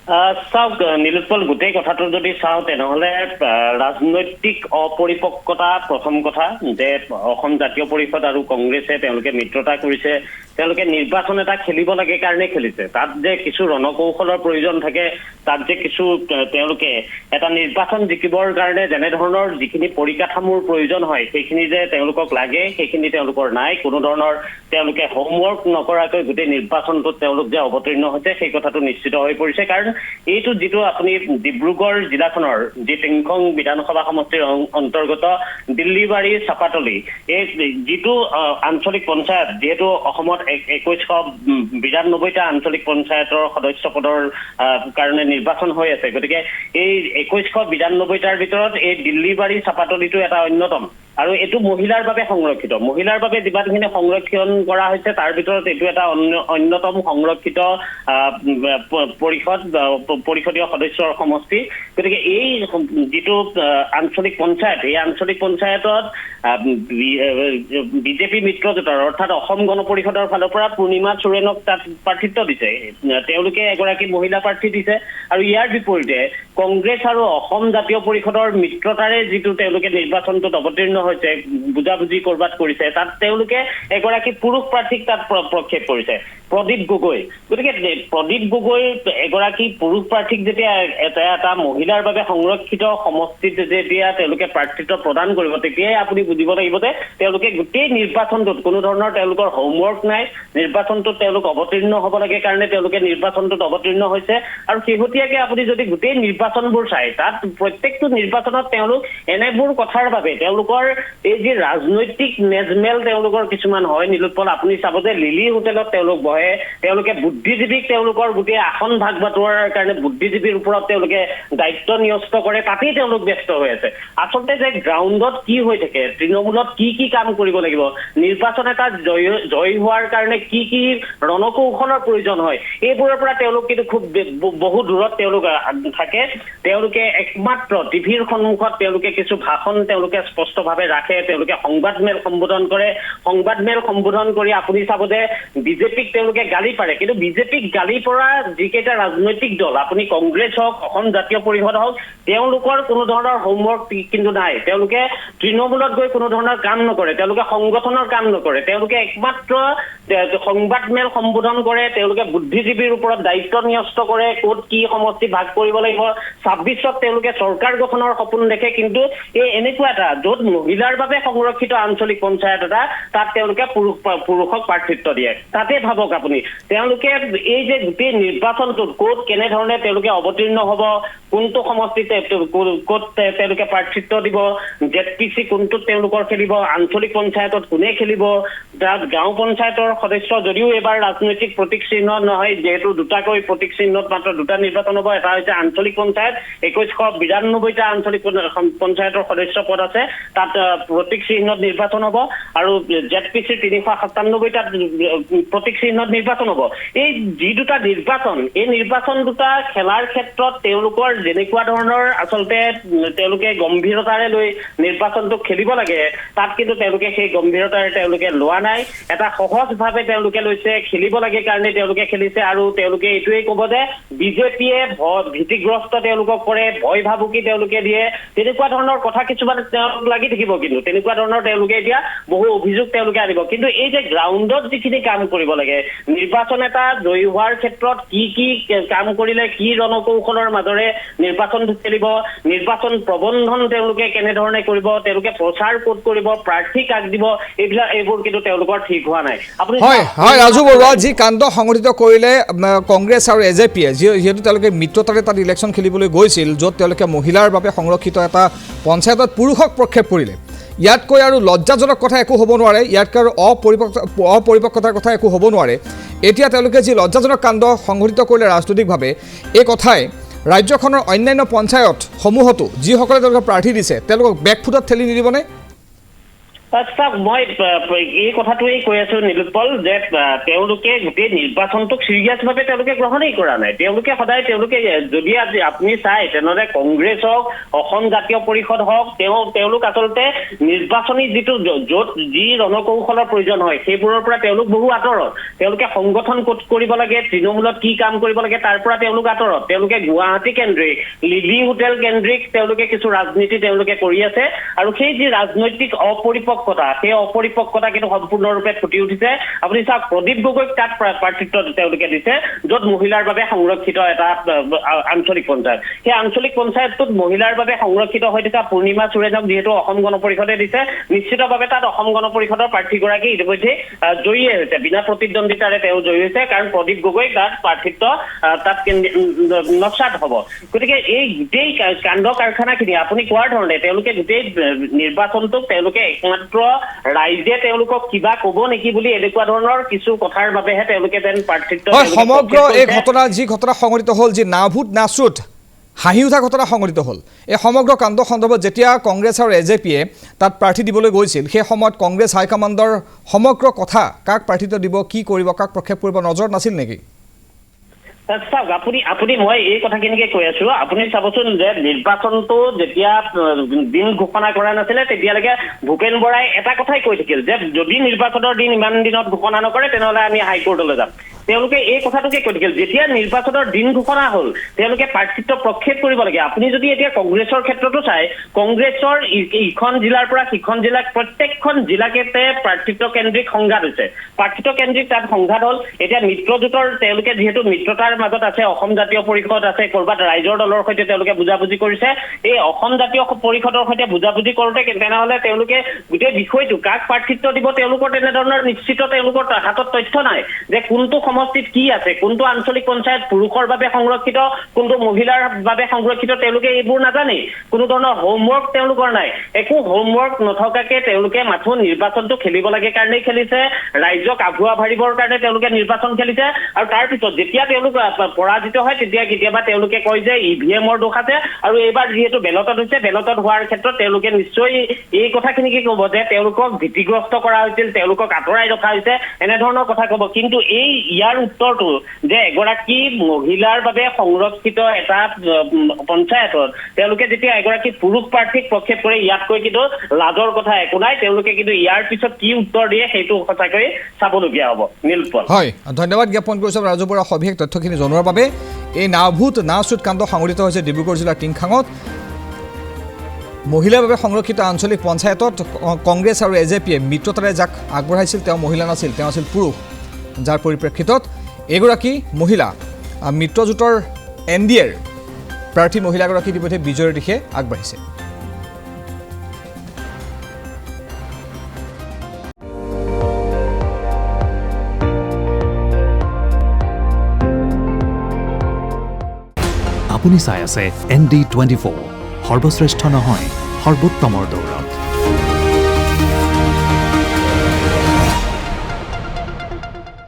চাওক নীলোৎপল, গোটেই কথাটো যদি চাওঁ তেনেহ'লে ৰাজনৈতিক অপৰিপক্কতা প্ৰথম কথা, যে অসম জাতীয় পৰিষদ আৰু কংগ্ৰেছে তেওঁলোকে মিত্ৰতা কৰিছে, তেওঁলোকে নিৰ্বাচন এটা খেলিব লাগে কাৰণে খেলিছে। তাত যে কিছু ৰণকৌশলৰ প্ৰয়োজন থাকে, তাত যে কিছু তেওঁলোকে এটা নিৰ্বাচন জিকিবৰ কাৰণে যেনেধৰণৰ যিখিনি পৰিকাঠামোৰ প্ৰয়োজন হয় সেইখিনি যে তেওঁলোকক লাগে, সেইখিনি তেওঁলোকৰ নাই। কোনো ধৰণৰ তেওঁলোকে হোমৱৰ্ক নকৰাকৈ গোটেই নিৰ্বাচনটোত তেওঁলোক যে অৱতীৰ্ণ হৈছে সেই কথাটো নিশ্চিত হৈ পৰিছে। কাৰণ এইটো যিটো আপুনি ডিব্ৰুগড় জিলাখনৰ যি টিংখং বিধানসভা সমষ্টিৰ অন্তৰ্গত দিল্লীবাৰী চাপাতলি, এই যিটো আঞ্চলিক পঞ্চায়ত, যিহেতু অসমত 2192টা আঞ্চলিক পঞ্চায়তৰ সদস্য পদৰ কাৰণে নিৰ্বাচন হৈ আছে, গতিকে এই 2192টাৰ ভিতৰত এই দিল্লীবাৰী চাপাতলিটো এটা অন্যতম। আৰু এইটো মহিলাৰ বাবে সংৰক্ষিত, মহিলাৰ বাবে যিমানখিনি সংৰক্ষণ কৰা হৈছে তাৰ ভিতৰত এইটো এটা অন্যতম সংৰক্ষিত পৰিষদীয় সদস্যৰ সমষ্টি। গতিকে এই যিটো আঞ্চলিক পঞ্চায়ত, এই আঞ্চলিক পঞ্চায়তত বিজেপি মিত্ৰজোঁটৰ অৰ্থাৎ অসম গণ পৰিষদৰ ফালৰ পৰা পূৰ্ণিমা চোৰেনক তাত প্ৰাৰ্থিত্ব দিছে, তেওঁলোকে এগৰাকী মহিলা প্ৰাৰ্থী দিছে। আৰু ইয়াৰ বিপৰীতে কংগ্ৰেছ আৰু অসম জাতীয় পৰিষদৰ মিত্ৰতাৰে যিটো তেওঁলোকে নিৰ্বাচনটোত অৱতীৰ্ণ হৈছে, বুজাবুজি কৰবাত কৰিছে, তাত তেওঁলোকে এগৰাকী পুৰুষ প্ৰাৰ্থীক তাত প্ৰক্ষেপ কৰিছে, প্ৰদীপ গগৈ। গতিকে প্ৰদীপ গগৈ এগৰাকী পুৰুষ প্ৰাৰ্থীক যেতিয়া এটা মহিলাৰ বাবে সংৰক্ষিত সমষ্টিত যেতিয়া তেওঁলোকে প্ৰাৰ্থিত্ব প্ৰদান কৰিব, তেতিয়াই আপুনি বুজিব লাগিব যে তেওঁলোকে গোটেই নিৰ্বাচনটোত কোনো ধৰণৰ তেওঁলোকৰ হোমৱৰ্ক নাই, নিৰ্বাচনটোত তেওঁলোক অৱতীৰ্ণ হ'ব লাগে কাৰণে তেওঁলোকে নিৰ্বাচনটোত অৱতীৰ্ণ হৈছে। আৰু শেহতীয়াকৈ আপুনি যদি গোটেই নিৰ্বাচনবোৰ চাই, তাত প্ৰত্যেকটো নিৰ্বাচনত তেওঁলোক এনেবোৰ কথাৰ বাবে তেওঁলোকৰ এই যি ৰাজনৈতিক নেজমেল তেওঁলোকৰ কিছুমান হয় নীলোৎপল, আপুনি চাব যে লিলি হোটেলত তেওঁলোক বহে, তেওঁলোকে বুদ্ধিজীৱীক তেওঁলোকৰ গোটেই আসন ভাগ বাটোৱাৰাৰ কাৰণে বুদ্ধিজীৱীৰ ওপৰত তেওঁলোকে দায়িত্ব ন্যস্ত কৰে, তাতেই তেওঁলোক ব্যস্ত হৈ আছে। আচলতে যে গ্ৰাউণ্ডত কি হৈ থাকে, তৃণমূলত কি কি কাম কৰিব লাগিব, নিৰ্বাচন এটা জয় হোৱাৰ কাৰণে কি কি ৰণকৌশলৰ প্ৰয়োজন হয়, এইবোৰৰ পৰা তেওঁলোক কিন্তু খুব বহু দূৰত তেওঁলোক থাকে। তেওঁলোকে একমাত্ৰ টিভিৰ সন্মুখত তেওঁলোকে কিছু ভাষণ তেওঁলোকে স্পষ্টভাৱে ৰাখে, তেওঁলোকে সংবাদমেল সম্বোধন কৰে, সংবাদমেল সম্বোধন কৰি আপুনি চাব যে বিজেপিক তেওঁলোকে গালি পাৰে। কিন্তু বিজেপিক গালি পৰা যিকেইটা ৰাজনৈতিক দল, আপুনি কংগ্ৰেছ হওক, অসম জাতীয় পৰিষদ হওক, তেওঁলোকৰ কোনো ধৰণৰ হোমৱৰ্ক কিন্তু নাই। তেওঁলোকে তৃণমূলত গৈ কোনো ধৰণৰ কাম নকৰে, তেওঁলোকে সংগঠনৰ কাম নকৰে, তেওঁলোকে একমাত্ৰ সংবাদমেল সম্বোধন কৰে, তেওঁলোকে বুদ্ধিজীৱীৰ ওপৰত দায়িত্ব ন্যস্ত কৰে, ক'ত কি সমষ্টি ভাগ কৰিব লাগিব, 26ত তেওঁলোকে চৰকাৰ গঠনৰ সপোন দেখে। কিন্তু এই এনেকুৱা এটা য'ত মহিলাৰ বাবে সংৰক্ষিত আঞ্চলিক পঞ্চায়ত এটা, তাত তেওঁলোকে পুৰুষক প্ৰাৰ্থিত্ব দিয়ে। তাতে ভাবক আপুনি, তেওঁলোকে এই যে গোটেই নিৰ্বাচনটোত ক'ত কেনেধৰণে তেওঁলোকে অৱতীৰ্ণ হ'ব, কোনটো সমষ্টিতে ক'ত তেওঁলোকে প্ৰাৰ্থিত্ব দিব, ZPC কোনটোত তেওঁলোকৰ খেলিব, আঞ্চলিক পঞ্চায়তত কোনে খেলিব, তাত গাঁও পঞ্চায়তৰ সদস্য যদিও এইবাৰ ৰাজনৈতিক প্ৰতীক চিহ্ন নহয়, যিহেতু দুটাকৈ প্ৰতীক চিহ্নত মাত্ৰ দুটা নিৰ্বাচন হ'ব, এটা হৈছে আঞ্চলিক পঞ্চায়ত, 2192টা আঞ্চলিক পঞ্চায়তৰ সদস্য পদ আছে, তাত প্ৰতীক চিহ্নত নিৰ্বাচন হ'ব। আৰু ZPC 397টা প্ৰতীক চিহ্নত নিৰ্বাচন হ'ব। এই যি দুটা নিৰ্বাচন, এই নিৰ্বাচন দুটা খেলাৰ ক্ষেত্ৰত তেওঁলোকৰ যেনেকুৱা ধৰণৰ আচলতে তেওঁলোকে গম্ভীৰতাৰে লৈ নিৰ্বাচনটো খেলিব লাগে, তাত কিন্তু তেওঁলোকে সেই গম্ভীৰতাৰে তেওঁলোকে লোৱা নাই। এটা সহজভাৱে তেওঁলোকে লৈছে, খেলিব লাগে কাৰণে তেওঁলোকে খেলিছে। আৰু তেওঁলোকে এইটোৱেই ক'ব যে বিজেপিয়ে ভীতিগ্ৰস্ত তেওঁলোকক কৰে, ভয় ভাবুকি তেওঁলোকে দিয়ে, তেনেকুৱা ধৰণৰ কথা কিছুমান তেওঁলোক লাগি থাকিব। কিন্তু তেনেকুৱা ধৰণৰ তেওঁলোকে এতিয়া বহু অভিযোগ তেওঁলোকে আনিব। কিন্তু এই যে গ্ৰাউণ্ডত যিখিনি কাম কৰিব লাগে, নিৰ্বাচন এটা জয়ী হোৱাৰ ক্ষেত্ৰত কি কি কাম কৰিলে, কি ৰণকৌশলৰ মাজেৰে নিৰ্বাচনটো খেলিব, নিৰ্বাচন প্ৰবন্ধন তেওঁলোকে কেনেধৰণে কৰিব, তেওঁলোকে প্ৰচাৰ ক'ত কৰিব, প্ৰাৰ্থী কাক দিব, এইবোৰ কিন্তু তেওঁলোকৰ ঠিক হোৱা নাই। হয় ৰাজু বৰুৱা, যি কাণ্ড সংঘটিত কৰিলে কংগ্ৰেছ আৰু AJPয়ে, যিহেতু তেওঁলোকে মিত্ৰতাৰে তাত ইলেকশ্যন খেলিবলৈ গৈছিল, য'ত তেওঁলোকে মহিলাৰ বাবে সংৰক্ষিত এটা পঞ্চায়তত পুৰুষক প্ৰক্ষেপ কৰিলে, ইয়াতকৈ আৰু লজ্জাজনক কথা একো হ'ব নোৱাৰে, ইয়াতকৈ আৰু অপৰিপক্কতাৰ কথা একো হ'ব নোৱাৰে। এতিয়া তেওঁলোকে যি লজ্জাজনক কাণ্ড সংঘটিত কৰিলে ৰাজনৈতিকভাৱে, এই কথাই ৰাজ্যখনৰ অন্যান্য পঞ্চায়তসমূহতো যিসকলে তেওঁলোকে প্ৰাৰ্থী দিছে তেওঁলোকক বেকফুটত ঠেলি নিদিবনে? চাওক মই এই কথাটোৱেই কৈ আছো নীলোৎপল যে তেওঁলোকে গোটেই নিৰ্বাচনটোক চিৰিয়াছভাৱে তেওঁলোকে গ্ৰহণেই কৰা নাই। তেওঁলোকে সদায় যদি আজি আপুনি চাই তেনেহ'লে কংগ্ৰেছ হওক অসম জাতীয় পৰিষদ হওক তেওঁলোক আচলতে নিৰ্বাচনী যিটো য'ত যি ৰণকৌশলৰ প্ৰয়োজন হয় সেইবোৰৰ পৰা তেওঁলোক বহু আঁতৰত। তেওঁলোকে সংগঠন ক'ত কৰিব লাগে, তৃণমূলত কি কাম কৰিব লাগে তাৰ পৰা তেওঁলোক আঁতৰত। তেওঁলোকে গুৱাহাটী কেন্দ্ৰিক, লিলি হোটেল কেন্দ্ৰিক তেওঁলোকে কিছু ৰাজনীতি তেওঁলোকে কৰি আছে আৰু সেই যি ৰাজনৈতিক সেই অপৰিপক্কতা কিন্তু সম্পূৰ্ণৰূপে ফুটি উঠিছে। আপুনি চাওক প্ৰদীপ গগৈক তাত প্ৰাৰ্থিত্ব তেওঁলোকে দিছে য'ত মহিলাৰ বাবে সংৰক্ষিত এটা আঞ্চলিক পঞ্চায়ত। সেই আঞ্চলিক পঞ্চায়তটোত মহিলাৰ বাবে সংৰক্ষিত হৈ থকা পূৰ্ণিমা চুৰেনক যিহেতু অসম গণ পৰিষদে দিছে, নিশ্চিতভাৱে তাত অসম গণ পৰিষদৰ প্ৰাৰ্থীগৰাকী ইতিমধ্যে জয়ীয়ে হৈছে, বিনা প্ৰতিদ্বন্দ্বিতাৰে তেওঁ জয়ী হৈছে, কাৰণ প্ৰদীপ গগৈ তাত প্ৰাৰ্থিত্ব তাত নস্বাত হ'ব। গতিকে এই গোটেই কাণ্ড কাৰখানাখিনি আপুনি কোৱাৰ ধৰণে তেওঁলোকে গোটেই নিৰ্বাচনটোক তেওঁলোকে একমাত্ৰ ৰাইজে তেওঁলোকক কিবা ক'ব নেকি বুলি এনেকুৱা ধৰণৰ কিছু কথাৰ বাবেহে তেওঁলোকে যেন প্ৰাৰ্থিত্ব সমগ্ৰ এই যি ঘটনা সংঘটিত হ'ল, যি না ভোট না চুট হাঁহি উঠা ঘটনা সংঘটিত হ'ল, এই সমগ্ৰ কাণ্ড সন্দৰ্ভত যেতিয়া কংগ্ৰেছ আৰু এজেপিয়ে তাত প্ৰাৰ্থী দিবলৈ গৈছিল সেই সময়ত কংগ্ৰেছ হাইকমাণ্ডৰ সমগ্ৰ কথা কাক প্ৰাৰ্থিত্ব দিব, কি কৰিব, কাক প্ৰক্ষেপ কৰিব নজৰত নাছিল নেকি? চাওক আপুনি মই এই কথাখিনিকে কৈ আছো। আপুনি চাবচোন যে নিৰ্বাচনটো যেতিয়া দিন ঘোষণা কৰা নাছিলে তেতিয়ালৈকে ভূপেন বৰাই এটা কথাই কৈ থাকিল যে যদি নিৰ্বাচনৰ দিন ইমান দিনত ঘোষণা নকৰে তেনেহ'লে আমি হাইকোৰ্টলৈ যাম। তেওঁলোকে এই কথাটোকে কৈ থাকিল। যেতিয়া নিৰ্বাচনৰ দিন ঘোষণা হ'ল তেওঁলোকে প্ৰাৰ্থিত্ব প্ৰক্ষেপ কৰিব লাগে। আপুনি যদি এতিয়া কংগ্ৰেছৰ ক্ষেত্ৰতো চাই, কংগ্ৰেছৰ ইখন জিলাৰ পৰা সিখন জিলাক প্ৰত্যেকখন জিলাকেতে প্ৰাৰ্থিত্ব কেন্দ্ৰিক সংঘাত হৈছে, প্ৰাৰ্থিত্ব কেন্দ্ৰিক তাত সংঘাত হ'ল। এতিয়া মিত্ৰজোঁটৰ তেওঁলোকে যিহেতু মিত্ৰতাৰ মাজত আছে, অসম জাতীয় পৰিষদ আছে, ক'ৰবাত ৰাইজৰ দলৰ সৈতে তেওঁলোকে বুজাবুজি কৰিছে। এই অসম জাতীয় পৰিষদৰ সৈতে বুজাবুজি কৰোঁতে তেনেহ'লে তেওঁলোকে গোটেই বিষয়টো কাক প্ৰাৰ্থিত্ব দিব তেওঁলোকৰ তেনেধৰণৰ নিশ্চিত তেওঁলোকৰ হাতত তথ্য নাই যে কোনটো সমষ্টিত কি আছে, কোনটো আঞ্চলিক পঞ্চায়ত পুৰুষৰ বাবে সংৰক্ষিত, কোনটো মহিলাৰ বাবে সংৰক্ষিত, তেওঁলোকে এইবোৰ নাজানেই। কোনো ধৰণৰ হোমৱৰ্ক তেওঁলোকৰ নাই। একো হোমৱৰ্ক নথকাকে তেওঁলোকে মাথো নিৰ্বাচনটো খেলিব লাগে কাৰণেই খেলিছে, ৰাইজক আভুৱা ভাৰিবৰ কাৰণে তেওঁলোকে নিৰ্বাচন খেলিছে। আৰু তাৰপিছত যেতিয়া তেওঁলোক পৰাজিত হয় তেতিয়া কেতিয়াবা তেওঁলোকে কয় যে EVM-ৰ দোষ আছে, আৰু এইবাৰ যিহেতু বেলটত হৈছে, বেলটত হোৱাৰ ক্ষেত্ৰত তেওঁলোকে নিশ্চয় এই কথাখিনিকে ক'ব যে তেওঁলোকক ভীতিগ্ৰস্ত কৰা হৈছিল, তেওঁলোকক আঁতৰাই ৰখা হৈছে, এনেধৰণৰ কথা ক'ব। কিন্তু ইয়াৰ উত্তৰটো যে এগৰাকী মহিলাৰ বাবে সংৰক্ষিত এটা পঞ্চায়তত তেওঁলোকে যেতিয়া এগৰাকী পুৰুষ প্ৰাৰ্থীক প্ৰক্ষেপ কৰে, ইয়াতকৈ কিন্তু লাজৰ কথা একো নাই। তেওঁলোকে কিন্তু ইয়াৰ পিছত কি উত্তৰ দিয়ে সেইটো সঁচাকৈ চাবলগীয়া হ'ব। নীলপল, হয়, ধন্যবাদ জ্ঞাপন কৰিছোঁ ৰাজু বৰা সবিশেষ তথ্যখিনি জনোৱাৰ বাবে। এই না ভোট না চুট কাণ্ড সংঘটিত হৈছে ডিব্ৰুগড় জিলাৰ টিংখাঙত। মহিলাৰ বাবে সংৰক্ষিত আঞ্চলিক পঞ্চায়তত কংগ্ৰেছ আৰু এজেপিয়ে মিত্ৰতাৰে যাক আগবঢ়াইছিল তেওঁ মহিলা নাছিল, তেওঁ আছিল পুৰুষ, যাৰ পৰিপ্ৰেক্ষিতত এগৰাকী মহিলা মিত্ৰজোঁটৰ NDAৰ প্ৰাৰ্থী মহিলাগৰাকী ইতিমধ্যে বিজয়ৰ দিশে আগবাঢ়িছে। আপুনি চাই আছে ND24, সৰ্বশ্ৰেষ্ঠ নহয় সৰ্বোত্তমৰ দৌৰ।